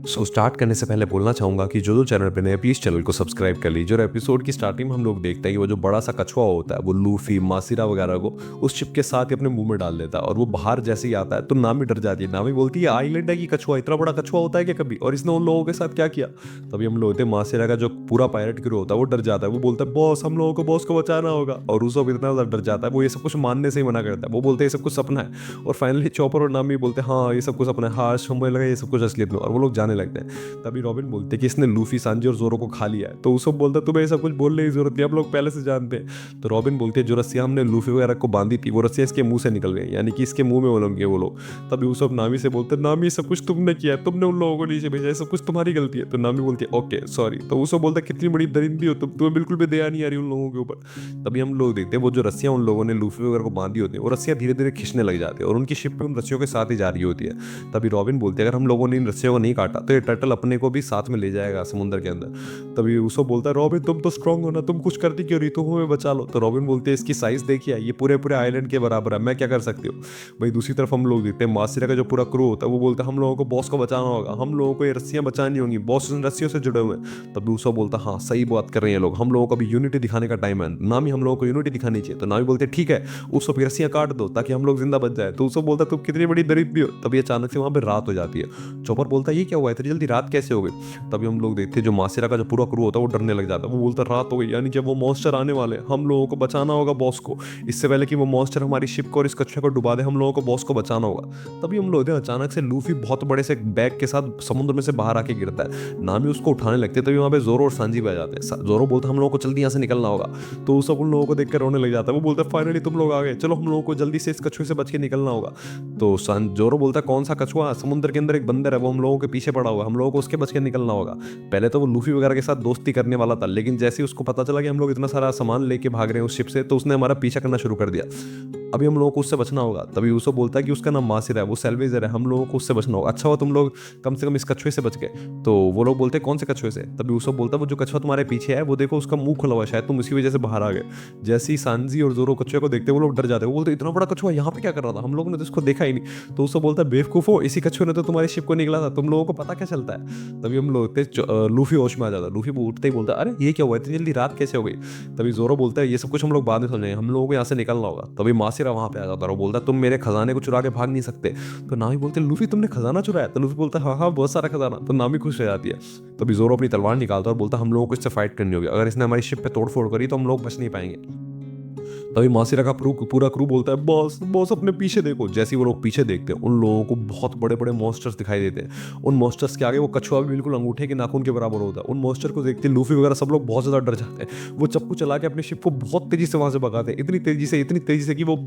Start करने से पहले बोलना चाहूँगा कि जो चैनल पे नए हैं, प्लीज़ चैनल को सब्सक्राइब कर लीजिए। और एपिसोड की स्टार्टिंग में हम लोग देखते हैं कि वो जो बड़ा सा कछुआ होता है वो लूफी, मासिरा वगैरह को उस शिप के साथ ही अपने मुंह में डाल देता है। और वो बाहर जैसे ही आता है तो नामी डर जाती है। नामी बोलती है आइलैंड है कि कछुआ, इतना बड़ा कछुआ होता है क्या कभी, और इसने उन लोगों के साथ क्या किया। तभी हम लोग होते हैं मासिरा का जो पूरा पायरेट क्रू होता है वो डर जाता है। वो बोलता है बॉस, हम लोगों को बॉस को बचाना होगा। और उसको भी इतना ज़्यादा डर जाता है, वो ये सब कुछ मानने से ही मना करता है। वो बोलते हैं ये सब कुछ सपना है। और फाइनली चॉपर और नामी बोलते हैं हाँ ये सब कुछ सपना है, हाँ हमें लगा ये सब कुछ असलियत में। और वो लोग जाने लगते हैं। तभी रॉबिन बोलते हैं कि इसने लूफी, सांजी और जोरो को खा लिया है। तो उसको बोलता है तुम्हें ये सब कुछ बोलने की जरूरत नहीं, हम लोग पहले से जानते हैं। तो रॉबिन बोलती है जो रस्सियां हमने लूफी वगैरह को बांधी थी वो रस्सियां इसके मुंह से निकल गई, यानी कि इसके मुंह में बोलेंगे वो लोग। तभी उसको नामी से बोलते हैं नामी सब कुछ तुमने किया है, तुमने उन लोगों को नीचे भेजा है, सब कुछ तुम्हारी गलती है। तो नामी बोलती है ओके सॉरी। तो उसको बोलता है कितनी बड़ी दरिंदी हो तुम, तुम्हें बिल्कुल भी दया नहीं आ रही उन लोगों के ऊपर। तभी हम लोग देखते हैं वो जो रस्सियां उन लोगों ने लूफी वगैरह को बांधी होती है वो रस्सियां धीरे धीरे खिंचने लग जाती है और उनकी शिप पे उन रस्सियों के साथ ही जा रही होती है। तभी रॉबिन बोलते हैं अगर हम लोगों ने इन रस्सियों को नहीं काटा तो ये टर्टल अपने को भी साथ में ले जाएगा समुद्र के अंदर। तभी उसको बोलता है रॉबिन तुम तो स्ट्रांग हो ना, तुम कुछ करती क्यों रही, तुम हमें बचा लो। तो रॉबिन बोलते हैं इसकी साइज देखिए, ये पूरे पूरे आइलैंड के बराबर है, मैं क्या कर सकती हूँ। वही दूसरी तरफ हम लोग देखते हैं मासिरा का जो पूरा क्रू होता है वो बोलता है हम लोगों को बॉस को बचाना होगा, हम लोगों को ये रस्सियां बचानी होंगी, बॉस इन रस्सियों से जुड़े हुए हैं। तभी उसको बोलता है हाँ सही बात कर रहे हैं लोग, हम लोगों को अभी यूनिटी दिखाने का टाइम है, नामी हम लोगों को यूनिटी दिखानी चाहिए। तो नामी बोलते हैं ठीक है उसको फिर रस्सियां काट दो ताकि हम लोग जिंदा बच जाए। तो उसको बोलता है तुम कितनी बड़ी दरिद्री हो। तभी अचानक से वहां पर रात हो जाती है। चॉपर बोलता है ये क्या हुआ, इतनी जल्दी रात कैसे हो गई। तभी हम लोग देखते हैं जो मासिरा का जो पूरा क्रू होता है वो डरने लग जाता है। वो बोलता है रात हो गई, यानी जब वो मॉन्स्टर आने वाले हैं, हम लोगों को बचाना होगा बॉस को, इससे पहले कि वो मॉन्स्टर हमारी शिप को और इस कछुए को डुबा दे, हम लोगों को बॉस को बचाना होगा। तभी हम लोग अचानक से लूफी बहुत बड़े से बैग के साथ समुद्र में से बाहर आके गिरता है। नामी उसको उठाने लगते हैं। तभी वहां पे जोरो और सांजी भी आ जाते हैं। जोरो बोलता है हम लोगों को जल्दी यहाँ से निकलना होगा। तो वो सब उन लोगों को देखकर रोने लग जाता है। वो बोलता है फाइनली तुम लोग आ गए, चलो हम लोगों को जल्दी से इस कछुए से बच के निकलना होगा। तो जोरो बोलता है कौन सा कछुआ, समुद्र के अंदर एक बंदर है वो हम लोगों के पीछे पड़ा हुआ है, हम लोगों को उसके बच के निकलना होगा। पहले तो वो लूफी वगैरह के साथ दोस्ती करने वाला था, लेकिन जैसे ही उसको पता चला कि हम लोग इतना सारा सामान लेके भाग रहे हैं उस शिप से, तो उसने हमारा पीछा करना शुरू कर दिया। अभी हम लोगों को उससे बचना होगा। तभी उसको बोलता है कि उसका नाम मासिर है, वो सेल्वेजर है, हम लोगों को उससे बचना होगा। अच्छा हुआ तुम लोग कम से कम इस कछुए से बच गए। तो वो लोग बोलते हैं कौन से कछुए से। तभी उसको बोलता है वो जो कछुआ तुम्हारे पीछे है वो देखो उसका मुंह खुला हुआ है, शायद तुम उसी वजह से बाहर आ गए। जैसे ही सांजी और जोरो कछुए को देखते वो लोग डर जाते हैं। वो बोलते इतना बड़ा कछुआ यहाँ पे क्या कर रहा था, हम लोगों ने तो इसको देखा ही नहीं। तो उसको बोलता है बेवकूफो, इसी कछुए ने तो तुम्हारी शिप को निकला था, तुम लोगों को पता क्या चलता है। तभी हम लोग लूफी होश में आ जाता है। लूफी उठते ही बोलता है अरे ये क्या हुआ, इतनी जल्दी रात कैसे हो गई। तभी जोरो बोलता है ये सब कुछ हम लोग बाद में समझेंगे, हम लोगों को यहाँ से निकलना होगा। तभी मासिरा वहां पे आ जाता है और बोलता है तुम मेरे खजाने को चुरा के भाग नहीं सकते। तो नामी बोलते लूफी तुमने खजाना चुराया। तो लूफी बोलता है हाँ हाँ बहुत सारा खजाना। तो नामी खुश हो जाती है। तभी जोरो अपनी तलवार निकालता है और बोलता है हम लोगों को इससे फाइट करनी होगी, अगर इसने हमारी शिप पे तोड़फोड़ करी तो हम लोग बच नहीं पाएंगे। तभी मासिरा का पूरा क्रू बोलता है बॉस बॉस अपने पीछे देखो। जैसे ही वो लोग पीछे देखते हैं उन लोगों को बहुत बड़े बड़े मॉन्स्टर्स दिखाई देते हैं। उन मॉन्स्टर्स के आगे वो कछुआ भी बिल्कुल अंगूठे के नाखून के बराबर होता है। उन मॉन्स्टर को देखते लूफी वगैरह सब लोग बहुत ज्यादा डर जाते हैं। वो चप्पू चला के अपने शिप को बहुत तेजी से वहां से भगाते हैं, इतनी तेजी से कि वो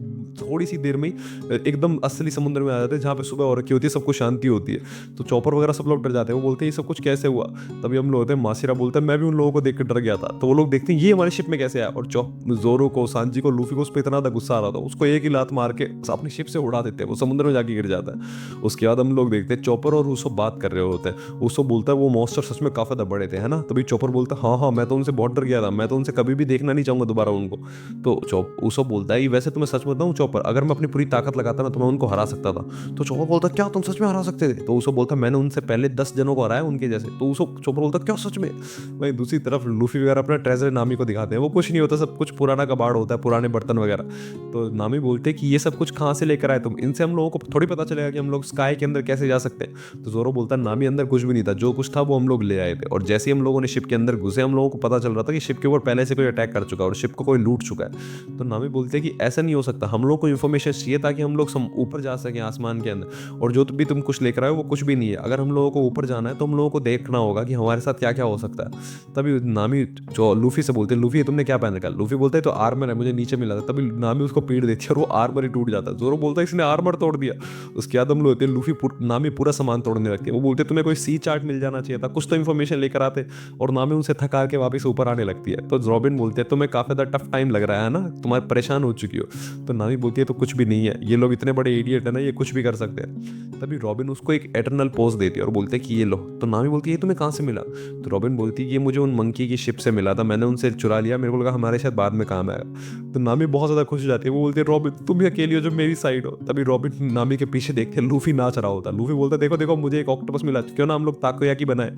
थोड़ी सी देर में ही एकदम असली समुद्र में आ जाते हैं जहाँ पे सुबह हो रखी होती है, सबको शांति होती है। तो चॉपर वगैरह सब लोग डर जाते हैं। वो बोलते हैं ये सब कुछ कैसे हुआ। तभी हम लोग होते हैं मासिरा बोलता है मैं भी उन लोगों को देख कर डर गया था। तो वो लोग देखते हैं ये हमारी शिप में कैसे आया। और जोरो को, सांजी को, लूफी को उस पर इतना गुस्सा आ रहा था, उसको एक ही लात मार के अपनी शिप से उड़ा देते हैं, वो समुद्र में जाके गिर जाता है। उसके बाद हम लोग देखते हैं चॉपर और उसको बात कर रहे होते हैं। उसको बोलता है वो मॉन्स्टर सच में काफी बड़े थे है ना। तभी चॉपर बोलता है हाँ हाँ मैं तो उनसे बहुत डर गया था, मैं तो उनसे कभी भी देखना नहीं चाहूंगा दोबारा उनको। तो उसको बोलता है वैसे तुम्हें सच बताऊं चॉपर, अगर मैं अपनी पूरी ताकत लगाता ना तो मैं उनको हरा सकता था। तो चॉपर बोलता क्या तुम सच में हरा सकते थे। तो उसको बोलता मैंने उनसे पहले 10 जनों को हराया उनके जैसे। तो उसको चॉपर बोलता क्या सच में। वहीं दूसरी तरफ लूफी वगैरह अपना ट्रेजर नामी को दिखाते हैं। वो कुछ नहीं होता, सब कुछ पुराना कबाड़ होता है, पुराने बर्तन वगैरह। तो नामी बोलते कि ये सब कुछ कहाँ से लेकर आए तुम, इनसे हम लोगों को थोड़ी पता चलेगा कि हम लोग स्काई के अंदर कैसे जा सकते हैं। तो जोरो बोलता है नामी अंदर कुछ भी नहीं था, जो कुछ था वो हम लोग ले आए थे। और जैसे ही हम लोगों ने शिप के अंदर घुसे हम लोगों को पता चल रहा था कि शिप के ऊपर पहले से कोई अटैक कर चुका है और शिप को कोई लूट चुका है। तो नामी बोलते हैं कि ऐसा नहीं हो सकता, हम लोग को इन्फॉर्मेशन चाहिए ताकि हम लोग ऊपर जा सकें आसमान के अंदर, और जो भी तुम कुछ लेकर आए हो वो कुछ भी नहीं है। अगर हम लोगों को ऊपर जाना है तो हम लोगों को देखना होगा कि हमारे साथ क्या क्या हो सकता है। तभी नामी जो लूफी से बोलते हैं लूफी तुमने क्या पहन रखा है। लूफी बोलते है तो आर्मर है, मुझे नीचे मिला था। तभी नामी उसको पीट देती है और वो आर्मर ही टूट जाता है। जोरो बोलता है इसने आर्मर तोड़ दिया। उसके बाद हम लोग लूफी नामी पूरा सामान तोड़ने लगती है। वो बोलते तुम्हें कोई सी चार्ट मिल जाना चाहिए था, कुछ तो इन्फॉर्मेशन लेकर आते। और नामी उनसे थका के वापस ऊपर आने लगती है। तो रॉबिन बोलते हैं तुम्हें काफी ज्यादा टफ टाइम लग रहा है ना, तुम्हारे परेशान हो चुकी हो। तो नामी बोलती है तो कुछ भी नहीं है, ये लोग इतने बड़े इडियट है ना, ये कुछ भी कर सकते हैं। तभी रॉबिन उसको एक एटर्नल पोज देती है और बोलते हैं कि ये लो। तो नामी बोलती है ये तुम्हें कहाँ से मिला। तो रॉबिन बोलती है ये मुझे उन मंकी की शिप से मिला था, मैंने उनसे चुरा लिया, मेरे को लगा हमारे शायद बाद में काम आएगा। तो तो नामी बहुत ज़्यादा खुश हो जाती है। वो बोलती है रॉबिन तुम ही अकेली हो जो मेरी साइड हो। तभी रॉबिन नामी के पीछे देखते लूफी नाच रहा होता है। लूफी बोलता है देखो देखो मुझे एक ऑक्टोपस मिला, क्यों ना हम लोग ताकोयाकी बनाए।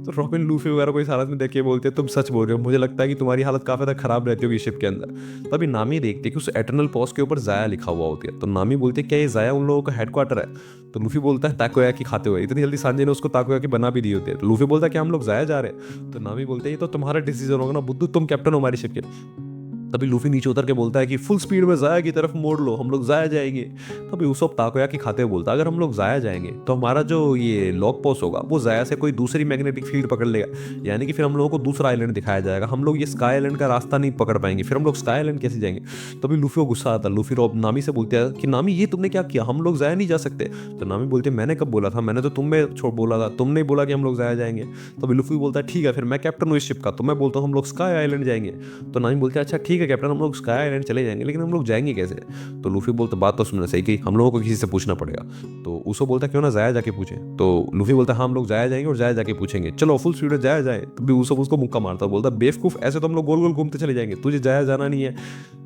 तो रॉबिन लूफी वगैरह को इस हालत में देख के बोलते हैं तुम सच बोल रहे हो, मुझे लगता है कि तुम्हारी हालत काफ़ी ज़्यादा खराब रहती होगी शिप के अंदर। तभी नामी देखती है कि उस एटर्नल पॉज के ऊपर जाया लिखा हुआ होती है। तो नामी बोलती है क्या ये जाया उन लोगों का हेडक्वार्टर है। तो लूफी बोलता है ताकोयाकी खाते हुए, इतनी जल्दी सांजी ने उसको ताकोयाकी बना भी दी होती है। तो लूफी बोलता है कि हम लोग जाया जा रहे हैं। तो नामी बोलते हैं ये तो तुम्हारा डिसीजन होगा ना बुद्धू, तुम कैप्टन हो हमारी शिप के। तभी लूफी नीचे उतर के बोलता है कि फुल स्पीड में जाया की तरफ मोड़ लो, हम लोग जाया जाएंगे। तभी उसको ताकोयाकी खाते हुए बोलता है अगर हम लोग जाया जाएंगे तो हमारा जो ये लॉक पोस्ट होगा वो जाया से कोई दूसरी मैग्नेटिक फील्ड पकड़ लेगा, यानी कि फिर हम लोगों को दूसरा आइलैंड दिखाया जाएगा, हम लोग ये स्काई आइलैंड का रास्ता नहीं पकड़ पाएंगे, फिर हम लोग स्काई आइलैंड कैसे जाएंगे। तभी लूफी को गुस्सा आता है। लूफी नामी से बोलते हैं कि नामी ये तुमने क्या किया, हम लोग जाया नहीं जा सकते। तो नामी बोलते हैं मैंने कब बोला था, मैंने तो तुम्हें बोला था, तुमने बोला कि हम लोग जाया जाएंगे। तभी लूफी बोलता है ठीक है फिर मैं कैप्टन हूँ इस शिप का, तो मैं बोलता हूँ हम लोग स्काई आइलैंड जाएंगे। तो नामी बोलते हैं अच्छा ठीक है कैप्टन हम लोग स्काई आइलैंड चले जाएंगे, लेकिन हम लोग जाएंगे कैसे। तो लूफी बोलता बात तो सुनना सही कि हम लोगों को किसी से पूछना पड़ेगा। तो उसको बोलता क्यों ना जाया जाके पूछे। तो लूफी बोलता हाँ हम लोग जाया जाएंगे और जाया जाके पूछेंगे, चलो फुल स्पीड में जाया जाए। तभी उसको मुक्का मारता बोलता बेवकूफ ऐसे तो हम लोग गोल गोल घूमते चले जाएंगे, तुझे जाया जाना नहीं है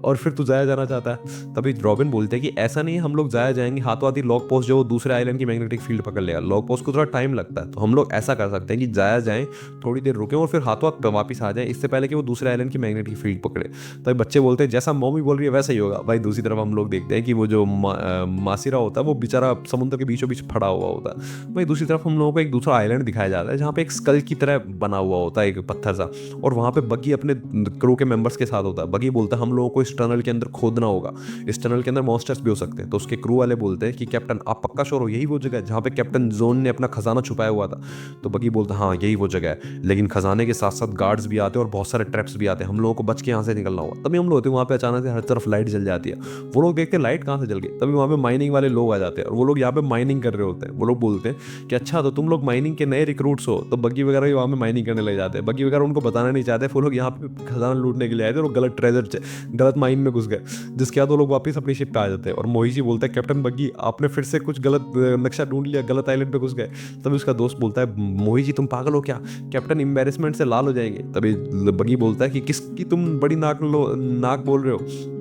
और फिर तू जाया जाना चाहता है। तभी रॉबिन बोलते हैं कि ऐसा नहीं है, हम लोग जाया जाएंगे हाथों हाथ ही लॉक पोस्ट जो दूसरे आइलैंड की मैग्नेटिक फील्ड पकड़ लेगा, लॉक पोस्ट को थोड़ा टाइम लगता है, तो हम लोग ऐसा कर सकते हैं कि जाया जाए थोड़ी देर रुके और फिर हाथों हाथ वापस आ जाए, इससे पहले कि वो दूसरे आइलैंड की मैग्नेटिक फील्ड पकड़े। तभी बच्चे बोलते हैं जैसा मम्मी बोल रही है वैसा ही होगा। भाई दूसरी तरफ हम लोग देखते हैं कि वो जो मासिरा होता है वो बेचारा समुद्र के बीचों बीच पड़ा हुआ होता है। भाई दूसरी तरफ हम लोगों को एक दूसरा आइलैंड दिखाया जाता है जहाँ पे एक स्कल की तरह बना हुआ होता है एक पत्थर सा, और वहाँ पे बग्गी अपने क्रू के मेंबर्स के साथ होता है। बग्गी बोलता है हम लोगों को इस टनल के अंदर खोदना होगा, इस टनल के अंदर मॉन्स्टर्स भी हो सकते हैं। तो उसके क्रू वाले बोलते हैं कि कैप्टन आप पक्का श्योर हो यही वो जगह है जहाँ पे कैप्टन जोन ने अपना खजाना छुपाया हुआ था। तो बग्गी बोलता है हाँ यही वो जगह है, लेकिन खजाने के साथ साथ गार्ड्स भी आते हैं और बहुत सारे ट्रैप्स भी आते हैं, हम लोगों को बच के यहाँ से निकलना होगा। तभी हम लोग होते हैं वहाँ पे अचानक से हर तरफ लाइट जल जाती है। वो लोग देखते हैं लाइट कहाँ से जल गई। तभी वहाँ पे माइनिंग वाले लोग आ जाते हैं और वो लोग यहाँ पे माइनिंग कर रहे होते हैं। वो लोग बोलते हैं कि अच्छा तो तुम लोग माइनिंग के नए रिक्रूट्स हो। तो बग्गी वगैरह भी वहाँ पे माइनिंग करने लग जाते हैं। बग्गी वगैरह उनको बताना नहीं चाहते, वो लोग यहाँ पे खजाना लूटने के लिए आए थे और गलत गलत माइन में घुस गए, जिसके बाद वो लोग वापस अपनी शिप पे आ जाते हैं। और मोहिजी बोलता है कैप्टन बग्गी आपने फिर से कुछ गलत नक्शा ढूंढ लिया, गलत आइलैंड पे घुस गए। तभी उसका दोस्त बोलता है मोहिजी तुम पागल हो क्या, कैप्टन एम्बेरसमेंट से लाल हो जाएंगे। तभी बग्गी बोलता है कि किसकी तुम बड़ी नाक बोल रहे हो।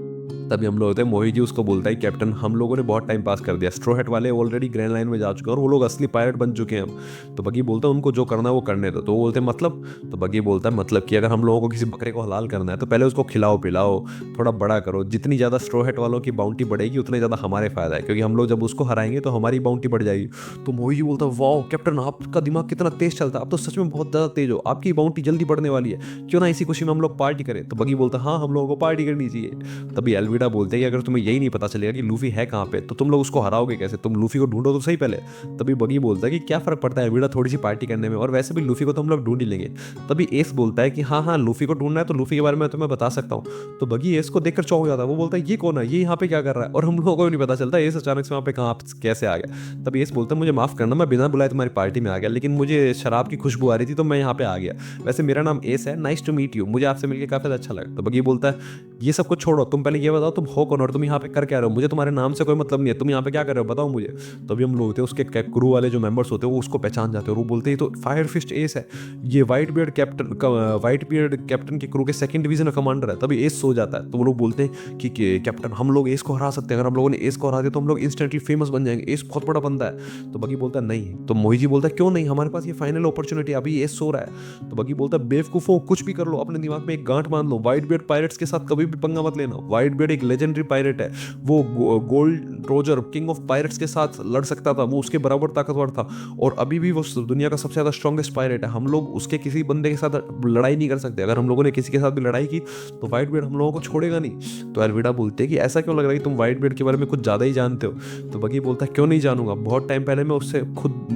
तभी हम लोग होते हैं मोहिजी उसको बोलता है कैप्टन हम लोगों ने बहुत टाइम पास कर दिया, स्ट्रो हेट वाले ऑलरेडी ग्रैंड लाइन में जा चुके हैं और वो लोग असली पायलट बन चुके हैं हम। तो बग्गी बोलता है उनको जो करना है वो करने दो। तो वो बोलते हैं मतलब। तो बग्गी बोलता है मतलब कि अगर हम लोगों को किसी बकरे को हलाल करना है तो पहले उसको खिलाओ पिलाओ, थोड़ा बड़ा करो, जितनी ज़्यादा स्ट्रो हेट वालों की बाउंटी बढ़ेगी उतना ज़्यादा हमारे फायदा है, क्योंकि हम लोग जब उसको हराएंगे तो हमारी बाउंटी बढ़ जाएगी। तो मोहिजी बोलता है वाह कैप्टन आपका दिमाग कितना तेज चलता है, आप तो सच में बहुत ज़्यादा तेज हो, आपकी बाउंटी जल्दी बढ़ने वाली है, क्यों ना इसी खुशी में हम लोग पार्टी करें। तो बग्गी बोलता है हाँ हम लोगों को पार्टी करनी चाहिए। तभी एल्विडा बोलते हैं कि अगर तुम्हें यही नहीं पता चलेगा कि लूफी है कहाँ पे तो तुम लोग उसको हराओगे कैसे, तुम लूफी को ढूंढो तो सही पहले। तभी बग्गी बोलता है कि क्या फर्क पड़ता है एल्विडा थोड़ी सी पार्टी करने में, और वैसे भी लूफी को तो हम लोग ढूंढ ही लेंगे। तभी एस बोलता है कि हाँ हाँ लूफी को ढूंढना है तो लूफी के बारे में तुम्हें बता सकता हूँ। तो बग्गी एस को देखकर चौंक जाता है, वो बोलता है ये कौन है, ये यहाँ पे क्या कर रहा है, और हम लोगों को भी नहीं पता चलता एस अचानक से वहाँ पे कहाँ कैसे आ गया। तभी एस बोलता है मुझे माफ करना मैं बिना बुलाए तुम्हारी पार्टी में आ गया, लेकिन मुझे शराब की खुशबू आ रही थी तो मैं यहाँ पे आ गया, वैसे मेरा नाम एस है, नाइस टू मीट यू, मुझे आपसे मिलकर काफी अच्छा लगा। तो बग्गी बोलता है ये सब कुछ छोड़ो, तुम पहले ये बताओ तुम हो कौन और तुम यहाँ पे कर क्या रहे हो, मुझे तुम्हारे नाम से कोई मतलब नहीं है, तुम यहाँ पे क्या कर रहे हो बताओ मुझे। तभी हम लोग होते हैं उसके क्रू वाले जो मेंबर्स होते हैं वो उसको पहचान जाते हैं और वो बोलते हैं तो फायर फिस्ट एस है, ये व्हाइट बियर्ड कैप्टन के क्रू के सेकंड डिवीजन का कमांडर है। तभी एस सो जाता है। तो वो लोग बोलते हैं कि कैप्टन हम लोग एस को हरा सकते हैं, अगर हम लोगों ने एस को हरा दिया तो हम लोग इंस्टेंटली फेमस बन जाएंगे, एस बहुत बड़ा बंदा है। तो बग्गी बोलता है नहीं। तो मोहिजी बोलता है क्यों नहीं, हमारे पास ये फाइनल अपॉर्चुनिटी, अभी एस सो रहा है। तो बग्गी बोलता है बेवकूफो कुछ भी कर लो, अपने दिमाग में एक गांठ बांध लो, व्हाइट बियर्ड पायरेट्स के साथ कभी भी पंगा मत लेना। व्हाइट बियर्ड एक लेजेंडरी पायरेट है, वो gold Roger king of pirates के साथ लड़ सकता था, वो उसके बराबर ताकतवर था और अभी भी वो दुनिया का सबसे ज्यादा स्ट्रॉन्गेस्ट पायरेट है, हम लोग उसके किसी बंदे के साथ लड़ाई नहीं कर सकते, अगर हम लोगों ने किसी के साथ भी लड़ाई की तो व्हाइट बियर्ड हम लोगों को छोड़ेगा नहीं। तो एल्विडा बोलते हैं कि ऐसा क्यों लग रहा है कि तुम व्हाइट बियर्ड के बारे में कुछ ज्यादा ही जानते हो। तो बग्गी बोलता है क्यों नहीं जानूंगा, बहुत टाइम पहले मैं उससे खुद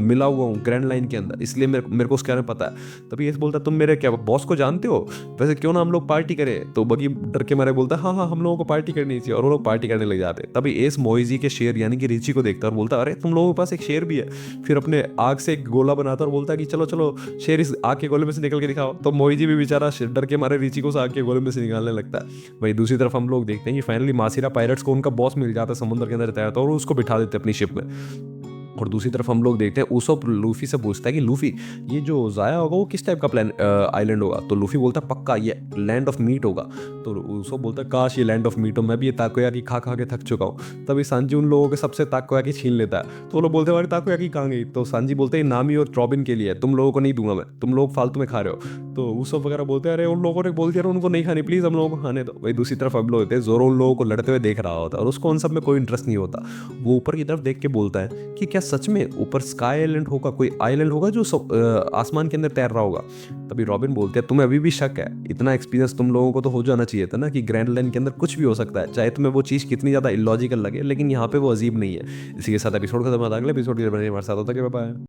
मिला हुआ हूँ ग्रैंड लाइन के अंदर, इसलिए मेरे को उसके बारे में पता है। तभी ये बोलता है तुम मेरे क्या बॉस को जानते हो, वैसे क्यों ना हम लोग पार्टी करें। तो बग्गी डर के मारे बोलता है हाँ हाँ हम लोगों को पार्टी करनी चाहिए, और वो लोग पार्टी करने लग जाते हैं। तभी एस मोहिजी के शेर यानी कि रिची को देखता है और बोलता है अरे तुम लोगों के पास एक शेर भी है, फिर अपने आग से एक गोला बनाता है और बोलता है कि चलो चलो शेर इस आग के गोले में से निकल के दिखाओ। तो मोहिजी भी बेचारा डर के मारे रिची को उस आग के गोले में से निकालने लगता है। वही दूसरी तरफ हम लोग देखते हैं कि फाइनली मासिरा पायरेट्स को उनका बॉस मिल जाता है समुद्र के अंदर तैयार, और उसको बिठा देते अपनी शिप में। और दूसरी तरफ हम लोग देखते हैं उसोप लूफी से पूछता है कि लूफी ये जो ज़ाया होगा वो किस टाइप का प्लान आइलैंड होगा। तो लूफी बोलता है पक्का ये लैंड ऑफ मीट होगा। तो उसोप बोलता है काश ये लैंड ऑफ मीट हो, मैं भी ये ताकोयाकी खा खा के थक चुका हूँ। तभी सांजी उन लोगों के सबसे ताकोयाकी छीन लेता है। तो वो लोग बोलते हैं अरे ताकोयाकी कहाँ गई। तो सांजी बोलते हैं नामी और रॉबिन के लिए, तुम लोगों को नहीं दूंगा मैं, तुम लोग फालतू में खा रहे हो। तो उसोप वगैरह बोलते हैं अरे उन लोगों ने बोल दिया उनको नहीं खानी, प्लीज़ हम लोगों को खाने दो। वही दूसरी तरफ हम लोग होते हैं जोरो उन लोगों को लड़ते हुए देख रहा होता है और उसको उन सब में कोई इंटरेस्ट नहीं होता। वो ऊपर की तरफ देख के बोलता है कि क्या सच में ऊपर स्काई आइलैंड होगा, कोई आइलैंड होगा जो आसमान के अंदर तैर रहा होगा। तभी रॉबिन बोलते हैं तुम्हें अभी भी शक है, इतना एक्सपीरियंस तुम लोगों को तो हो जाना चाहिए था ना कि ग्रैंड लाइन के अंदर कुछ भी हो सकता है, चाहे तुम्हें वो चीज़ कितनी ज़्यादा इलॉजिकल लगे, लेकिन यहाँ पे वो अजीब नहीं है। इसी के साथ एपिसोड खत्म होता है। अगले एपिसोड के लिए हमारे साथ होता है। बाय।